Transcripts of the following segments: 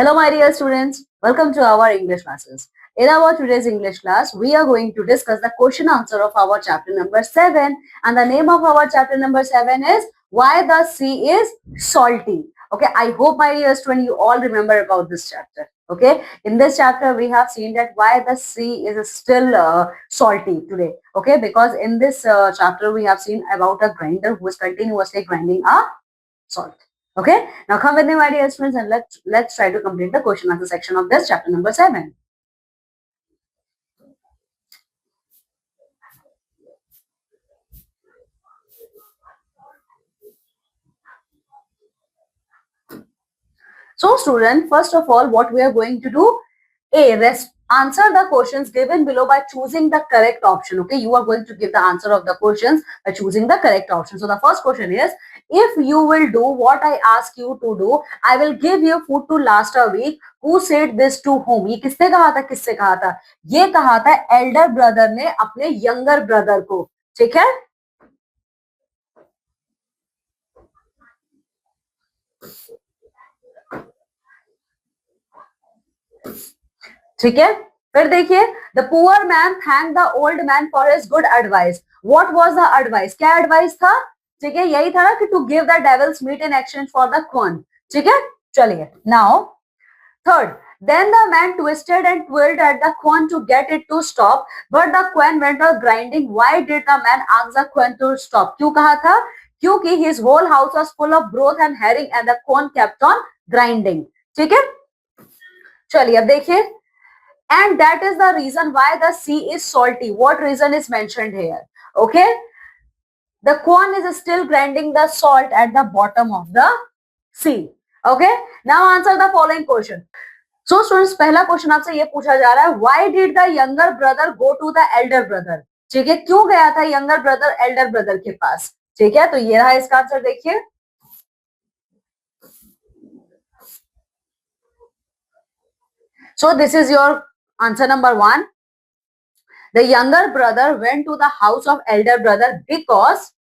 Hello, my dear students. Welcome to our English classes. In our today's English class, we are going to discuss the question answer of our chapter number 7. And the name of our chapter number 7 is Why the Sea is Salty. Okay, I hope, my dear student, you all remember about this chapter. Okay, in this chapter, we have seen that why the sea is still salty today. Okay, because in this chapter, we have seen about a grinder who is continuously grinding a salt. Okay, now come with me, my dear students, and let's try to complete the question answer section of this chapter number 7. So, student, first of all, what we are going to do? Answer the questions given below by choosing the correct option. Okay, you are going to give the answer of the questions by choosing the correct option. So the first question is, if you will do what I ask you to do, I will give you food to last a week. Who said this to whom? ये किसने कहा था? किससे कहा था? ये कहा था एल्डर ब्रदर ने अपने यंगर ब्रदर को. ठीक है? ठीक है, फिर देखिए, the poor man thank the old man for his good advice. What was the advice? क्या एडवाइस था? ठीक है, यही था ना कि to give the devil's meat in exchange for the corn. ठीक है, चलिए. Now third, then the man twisted and twirled at the quern to get it to stop, but the quern went on grinding. Why did the man ask the quern to stop? क्यों कहा था? क्योंकि his whole house was full of broth and herring and the quern kept on grinding. ठीक है, चलिए अब देखिए. And that is the reason why the sea is salty. What reason is mentioned here? Okay, the corn is still grinding the salt at the bottom of the sea. Okay, now answer the following question. So students, पहला question आपसे ये पूछा जा रहा है, why did the younger brother go to the elder brother? ठीक है, क्यों गया था younger brother elder brother के पास? ठीक है, तो ये रहा इसका आंसर. देखिए, so this is your answer number 1. The younger brother went to the house of elder brother because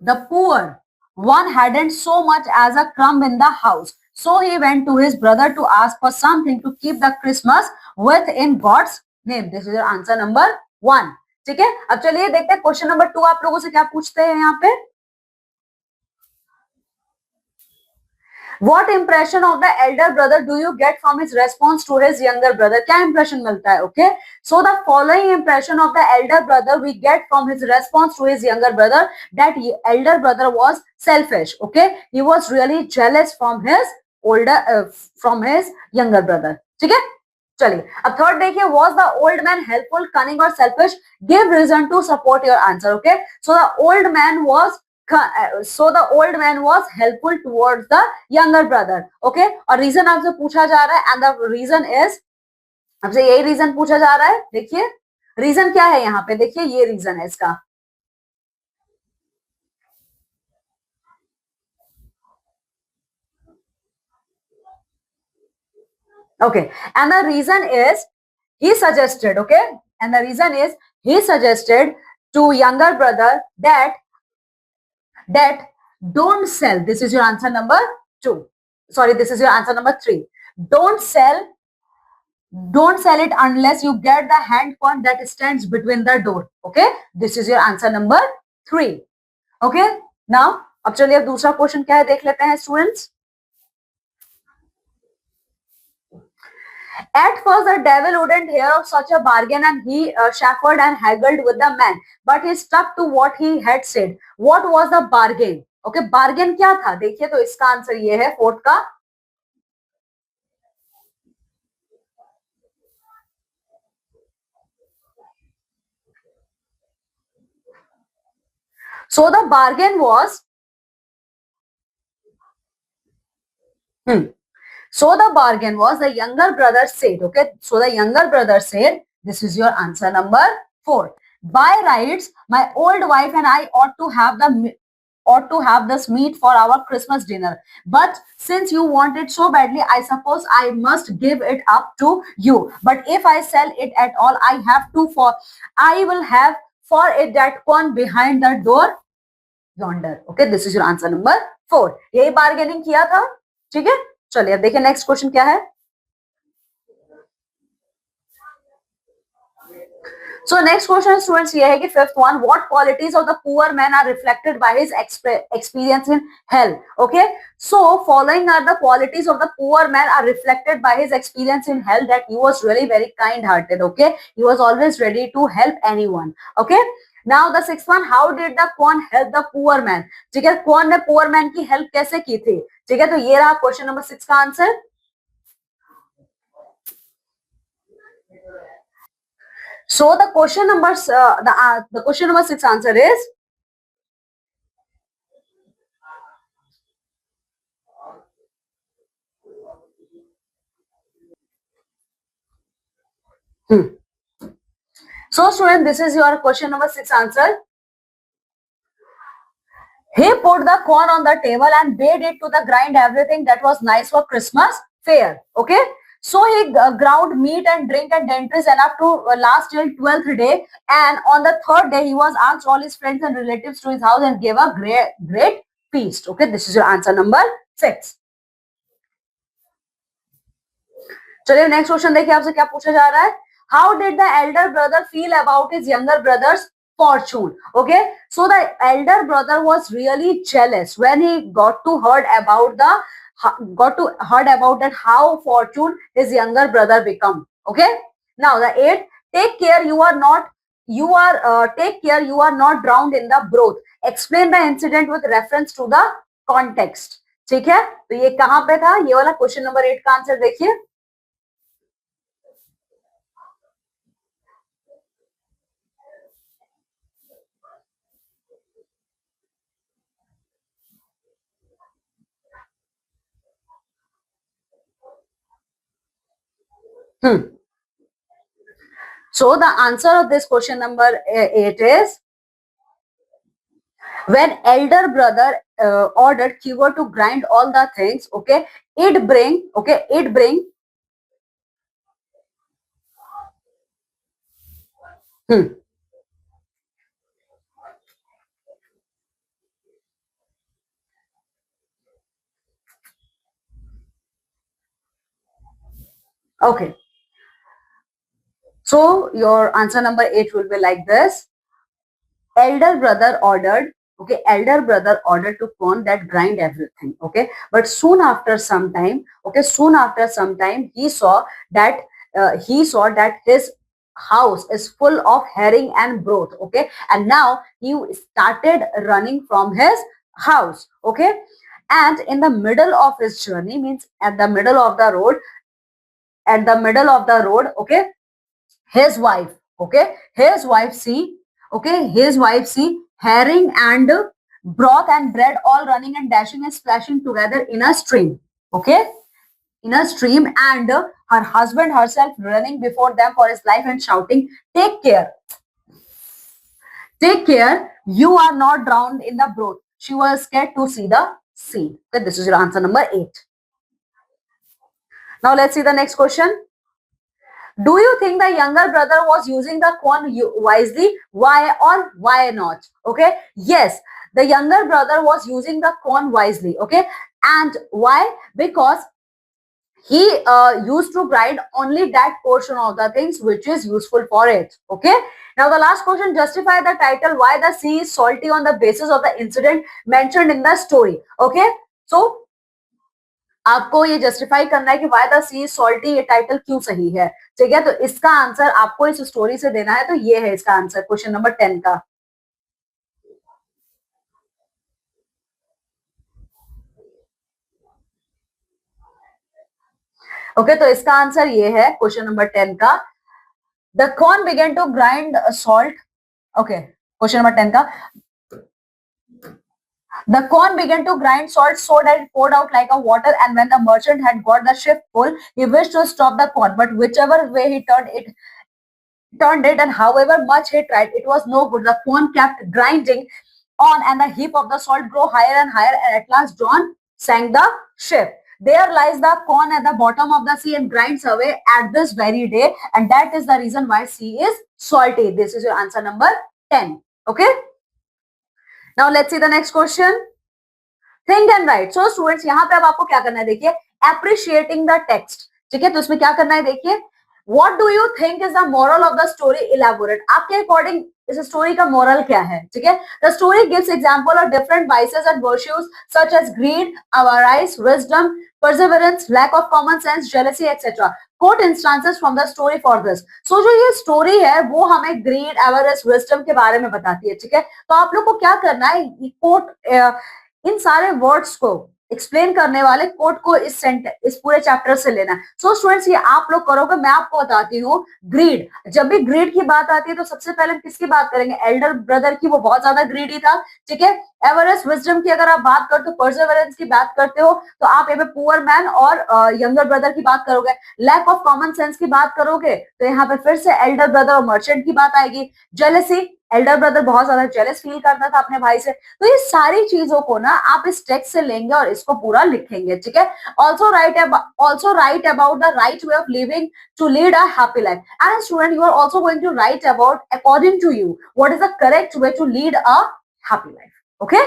the poor one hadn't so much as a crumb in the house. So he went to his brother to ask for something to keep the Christmas with in God's name. This is your answer number 1. ठीक है, अब चलिए देखते हैं question number 2 आप लोगों से क्या पूछते हैं यहाँ पे. What impression of the elder brother do you get from his response to his younger brother? क्या impression मिलता है? Okay, so the following impression of the elder brother we get from his response to his younger brother, that elder brother was selfish. Okay, he was really jealous from his younger brother. ठीक है, चलिए अब third देखिए, was the old man helpful, cunning or selfish? Give reason to support your answer. Okay, so the old man was helpful towards the younger brother. Okay, और reason आपसे पूछा जा रहा है, एंड द रीजन इज, आपसे यही reason पूछा जा रहा है. देखिए रीजन क्या है यहाँ पे, देखिए ये रीजन है इसका. Okay, and the reason is he suggested, okay, and the reason is he suggested to younger brother that don't sell. This is your answer number 2. Sorry, this is your answer number 3. Don't sell it unless you get the hand corn that stands between the door. Okay, this is your answer number 3. Okay, now अब चलिए अब दूसरा question क्या है देख लेते हैं students. At first, the devil wouldn't hear of such a bargain, and he chaffered and haggled with the man. But he stuck to what he had said. What was the bargain? Okay, bargain क्या था? देखिए, तो इसका answer ये है fourth का. So the bargain was. So the bargain was, the younger brother said, okay, so the younger brother said, this is your answer number 4. By rights, my old wife and I ought to have this meat for our Christmas dinner. But since you want it so badly, I suppose I must give it up to you. But if I sell it at all, I will have for it that corn behind the door yonder. Okay, this is your answer number 4. यही bargaining किया था. ठीक है, चलिए अब देखिए next question क्या है. So next question students ये है कि fifth one, what qualities of the poor man are reflected by his experience in hell? Okay, so following are the qualities of the poor man are reflected by his experience in hell, that he was really very kind hearted. Okay, he was always ready to help anyone. Okay, now the sixth one, how did the कौन help the poor man? ठीक है, कौन ने poor man की help कैसे की थी? ठीक है, तो ये रहा क्वेश्चन नंबर 6 का answer. So the question number the question number 6 answer is So student, this is your question number 6 answer. He put the corn on the table and bade it to the grind everything that was nice for Christmas fair. Okay. So he ground meat and drink and dentist enough to last till 12th day. And on the third day, he was asked all his friends and relatives to his house and gave a great feast. Okay. This is your answer number 6. चलिए next question देखिए आपसे क्या पूछा जा रहा है. How did the elder brother feel about his younger brothers fortune? Okay, so the elder brother was really jealous when he got to heard about that how fortune his younger brother become. Okay, now the 8, take care you are not drowned in the broth. Explain the incident with reference to the context. ठीक है, तो ये कहां पे था, ये वाला question number 8 का आंसर देखिए. So the answer of this question number 8 is when elder brother ordered Kiva to grind all the things. Okay, it bring Okay, so your answer number 8 will be like this. Elder brother ordered to corn that grind everything. Okay, but soon after some time, he saw that his house is full of herring and broth. Okay, and now he started running from his house. Okay, and in the middle of his journey, means at the middle of the road, okay, his wife see herring and broth and bread all running and dashing and splashing together in a stream. Okay, in a stream, and her husband herself running before them for his life and shouting, take care, you are not drowned in the broth. She was scared to see the sea. Okay, this is your answer number 8. Now let's see the next question. Do you think the younger brother was using the corn wisely? Why or why not? Okay, yes, the younger brother was using the corn wisely. Okay, and why? Because he used to grind only that portion of the things which is useful for it. Okay, now the last question, justify the title why the sea is salty on the basis of the incident mentioned in the story. Okay, so आपको ये justify करना है कि why the C salty, ये title क्यों सही है. ठीक है, तो इसका आंसर आपको इस स्टोरी से देना है. तो ये है इसका आंसर क्वेश्चन नंबर 10 का. ओके, तो इसका आंसर ये है क्वेश्चन नंबर 10 का. The corn began to grind salt. Okay, question number 10 का. The corn began to grind salt so that it poured out like a water, and when the merchant had got the ship full, he wished to stop the corn, but whichever way he turned it, and however much he tried, it was no good. The corn kept grinding on, and the heap of the salt grew higher and higher, and at last John sank the ship. There lies the corn at the bottom of the sea and grinds away at this very day, and that is the reason why sea is salty. This is your answer number 10. Okay. Now let's see the next question. Think and write. So students, यहाँ पे अब आपको क्या करना है, देखिए appreciating the text. ठीक है, तो इसमें क्या करना है देखिए, what do you think is the moral of the story, elaborate. आपके अकॉर्डिंग इस स्टोरी का मोरल क्या है? ठीक है, the story gives example of different vices and virtues such as greed, avarice, wisdom, perseverance, lack of common sense, jealousy, etc. Quote instances from the story for this. So जो ये story है वो हमें greed, avarice, wisdom के बारे में बताती है. ठीक है, तो आप लोग को क्या करना है, कोट इन सारे वर्ड्स को एक्सप्लेन करने वाले कोट को इस पूरे चैप्टर से लेना है. सो स्टूडेंट्स, ये आप लोग करोगे. मैं आपको बताती हूँ, ग्रीड, जब भी ग्रीड की बात आती है तो सबसे पहले हम किसकी बात करेंगे? एल्डर ब्रदर की, वो बहुत ज्यादा ग्रीडी था. ठीक है, एवरेस्ट विजडम की अगर आप बात करते हो, परसेवरेंस की बात करते हो, तो आप यहाँ पे पुअर मैन और यंगर ब्रदर की बात करोगे. लैक ऑफ कॉमन सेंस की बात करोगे तो यहाँ पे फिर से एल्डर ब्रदर और मर्चेंट की बात आएगी. जेलेसी, एल्डर ब्रदर बहुत ज्यादा जेलस फील करता था अपने भाई से. तो ये सारी चीजों को ना आप इस टेक्स्ट से लेंगे और इसको पूरा लिखेंगे. ठीक है, also write about the right way of living to lead a happy life. And student, you are also going to write about according to you what is the correct way to lead a happy life. Okay,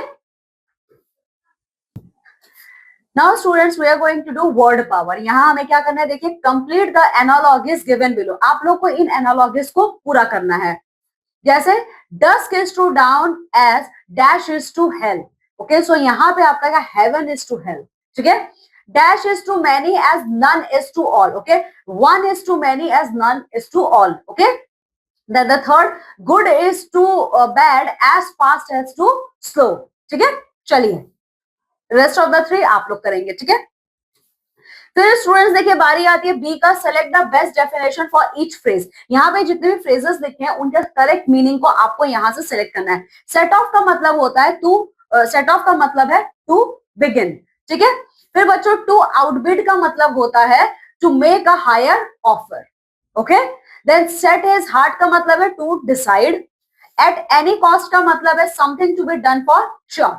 now students, we are going to do word power. यहाँ हमें क्या करना है देखिए, complete the analogies given below. आप लोग को इन analogies को पूरा करना है. जैसे dusk is to down as dash is to hell. Okay, so यहाँ पे आपका क्या, heaven is to hell. ठीक है, dash is to many as none is to all. Okay, one is to many as none is to all. Okay, then the third, good is to bad as fast as to slow. ठीक है, चलिए rest of the three आप लोग करेंगे. ठीक है, फिर students देखिए बारी आती है बी का, select the best definition for each phrase. यहाँ पे जितने भी फ्रेजेस लिखे हैं उनके करेक्ट मीनिंग को आपको यहाँ से सिलेक्ट करना है. सेट ऑफ का मतलब होता है टू, सेट ऑफ का मतलब है टू बिगिन. ठीक है, फिर बच्चों टू आउटबिड का मतलब होता है to make a higher offer. Okay, then set his heart का मतलब है to decide. At any cost का मतलब है something to be done for sure.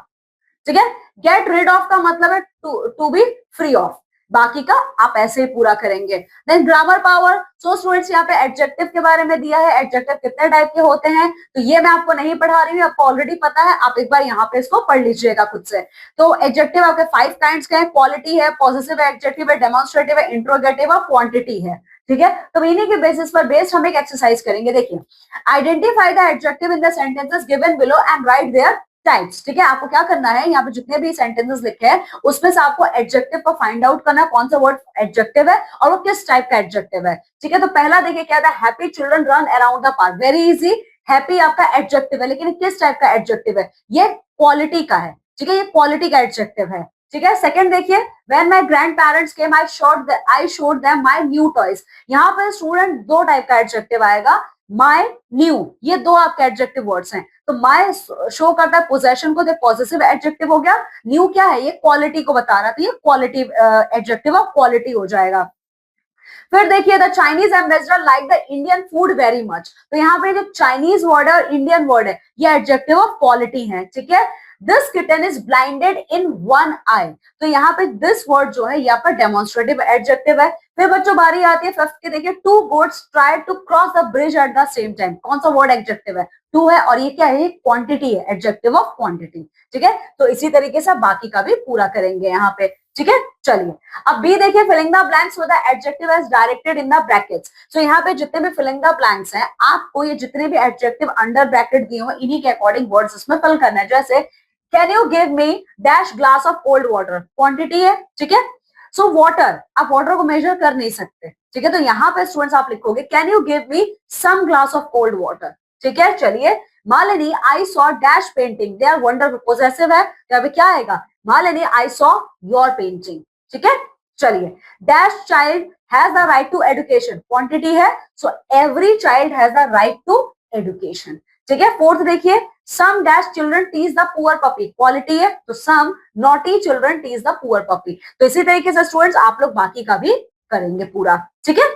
ठीक है, गेट रिड ऑफ का मतलब है टू बी फ्री ऑफ. बाकी का आप ऐसे ही पूरा करेंगे. Then grammar power. So students, यहाँ पे एडजेक्टिव के बारे में दिया है. एडजेक्टिव कितने टाइप के होते हैं तो ये मैं आपको नहीं पढ़ा रही हूँ, आपको ऑलरेडी पता है. आप एक बार यहाँ पे इसको पढ़ लीजिएगा खुद से. तो एडजेक्टिव आपके 5 काइंड्स के हैं. क्वालिटी है, पॉजिटिव एडजेक्टिव है, डेमोन्स्ट्रेटिव है, इंट्रोगेटिव और क्वांटिटी है. ठीक है, तो इन्हीं के बेसिस पर बेस्ड हम एक एक्सरसाइज करेंगे. देखिए, identify the adjective in the sentences given below and right there types. ठीक है, आपको क्या करना है, यहाँ पे जितने भी सेंटेंसेस लिखे हैं उसमें से आपको एडजेक्टिव को फाइंड आउट करना है, कौन सा वर्ड एडजेक्टिव है और वो किस टाइप का एडजेक्टिव है. ठीक है, तो पहला देखिए क्या था, happy children run around the park. Very easy, happy आपका एडजेक्टिव है, लेकिन किस टाइप का एडजेक्टिव है, ये क्वालिटी का है. ठीक है, ये क्वालिटी का एडजेक्टिव है. ठीक है, सेकंड देखिए, when my grandparents came I showed them my new toys. यहाँ पे स्टूडेंट दो टाइप का एडजेक्टिव आएगा, माय न्यू, ये दो आपके एडजेक्टिव वर्ड्स हैं. तो माय शो करता है पोजेशन को, तो पॉजिटिव एडजेक्टिव हो गया. न्यू क्या है, ये क्वालिटी को बता रहा है, तो ये क्वालिटी एडजेक्टिव ऑफ क्वालिटी हो जाएगा. फिर देखिए, the Chinese ambassador like the Indian food very much. तो यहाँ पे जो चाइनीज वर्ड है और इंडियन वर्ड है ये एडजेक्टिव ऑफ क्वालिटी है. ठीक है, this kitten is blinded in one eye. तो यहाँ पे दिस वर्ड जो है ये आपका डेमोन्स्ट्रेटिव एडजेक्टिव है. फिर बच्चों बारी आती है फिफ्थ के, देखिए, two goats try to cross the bridge at the same time. कौन सा वर्ड एडजेक्टिव है, टू है, और ये क्या है, क्वांटिटी है, एडजेक्टिव ऑफ क्वांटिटी. ठीक है, तो इसी तरीके से बाकी का भी पूरा करेंगे यहाँ पे. ठीक है, चलिए अब बी देखिए, filling the blanks with the adjective as directed in the brackets. So यहाँ पे जितने भी फिलिंग द ब्लैंक्स हैं आपको ये जितने भी एडजेक्टिव अंडर ब्रैकेट दिए हुए इन्हीं के अकॉर्डिंग वर्ड्स इसमें फिल करना है. जैसे can you give me dash glass of cold water, quantity है. ठीक है, सो वाटर, आप वाटर को मेजर कर नहीं सकते. ठीक है, तो यहाँ पे स्टूडेंट्स आप लिखोगे can you give me some glass of cold water. ठीक है, चलिए, Malini I saw dash painting, they are wonderful, possessive है, तो अभी क्या आएगा, Malini I saw your painting. ठीक है, चलिए, dash child has the right to education, quantity है, so every child has the right to education. ठीक है, फोर्थ देखिए, some dash children tease the poor puppy, quality है, तो सम naughty children tease the poor puppy. तो इसी तरीके से स्टूडेंट्स आप लोग बाकी का भी करेंगे पूरा. ठीक है,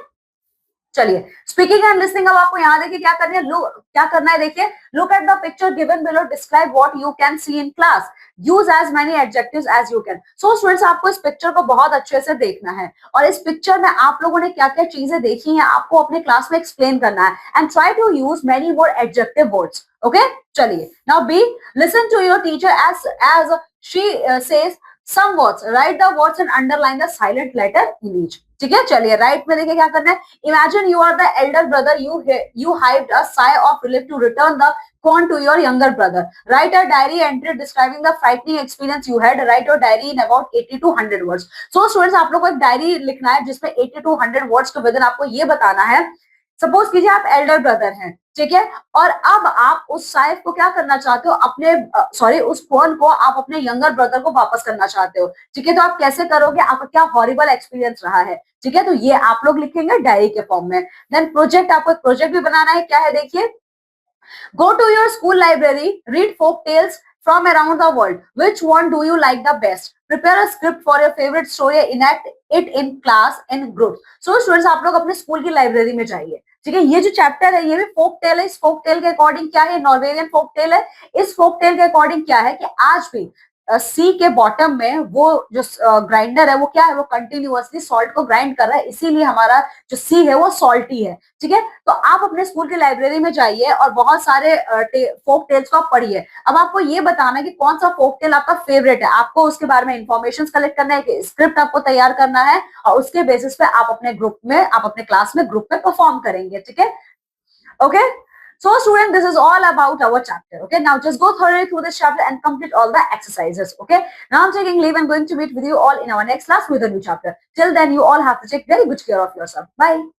चलिए, स्पीकिंग एंड लिसनिंग. अब आपको यहाँ देखिए क्या करना है, क्या करना है, देखिए, look at the picture given below, describe what you can see in class, use as many adjectives as you can. So students आपको इस पिक्चर को बहुत अच्छे से देखना है और इस पिक्चर में आप लोगों ने क्या क्या चीजें देखी हैं आपको अपने क्लास में एक्सप्लेन करना है. And try to use many more adjective words. Okay, चलिए, now B, listen to your teacher as she says some words, write the words and underline the silent letter in each. ठीक है, चलिए right में देखिए क्या करना है. Imagine you are the elder brother, you hyped a sigh of relief to return the phone to your younger brother. Write a diary entry describing the frightening experience you had. Write your diary in about 80 to 100 words. So students, आप लोग को एक diary लिखना है जिसमें 80 to 100 words के with in आपको ये बताना है. सपोज कीजिए आप एल्डर ब्रदर हैं, ठीक है, और अब आप उस साइफ को क्या करना चाहते हो, अपने सॉरी उस फोन को आप अपने यंगर ब्रदर को वापस करना चाहते हो. ठीक है, तो आप कैसे करोगे, आपका क्या हॉरिबल एक्सपीरियंस रहा है. ठीक है, तो ये आप लोग लिखेंगे डायरी के फॉर्म में. देन प्रोजेक्ट, आपको एक प्रोजेक्ट भी बनाना है. क्या है देखिए, go to your school library, read folk tales from around the world. Which one do you like the best? Prepare a script for your favorite story, enact it in class in groups. So students, आप लोग अपने school की library में जाइए. ठीक है, ये जो चैप्टर है ये भी फोक टेल है. इस फोक टेल के अकॉर्डिंग क्या है, नॉर्वेरियन फोक टेल है. इस फोक टेल के अकॉर्डिंग क्या है कि आज भी सी के बॉटम में वो जो ग्राइंडर है वो क्या है, वो कंटिन्यूअसली सॉल्ट को ग्राइंड कर रहा है, इसीलिए हमारा जो सी है वो सॉल्टी है. ठीक है, तो आप अपने स्कूल की लाइब्रेरी में जाइए और बहुत सारे फोक टेल्स को आप पढ़िए. अब आपको ये बताना है कि कौन सा फोक टेल आपका फेवरेट है. आपको उसके बारे में इंफॉर्मेशन कलेक्ट करना है, स्क्रिप्ट आपको तैयार करना है और उसके बेसिस पे आप अपने ग्रुप में, आप अपने क्लास में ग्रुप में परफॉर्म करेंगे. ठीक है, okay. So student, this is all about our chapter. Okay, now just go thoroughly through this chapter and complete all the exercises. Okay, now I'm taking leave and going to meet with you all in our next class with a new chapter. Till then, you all have to take very good care of yourself. Bye.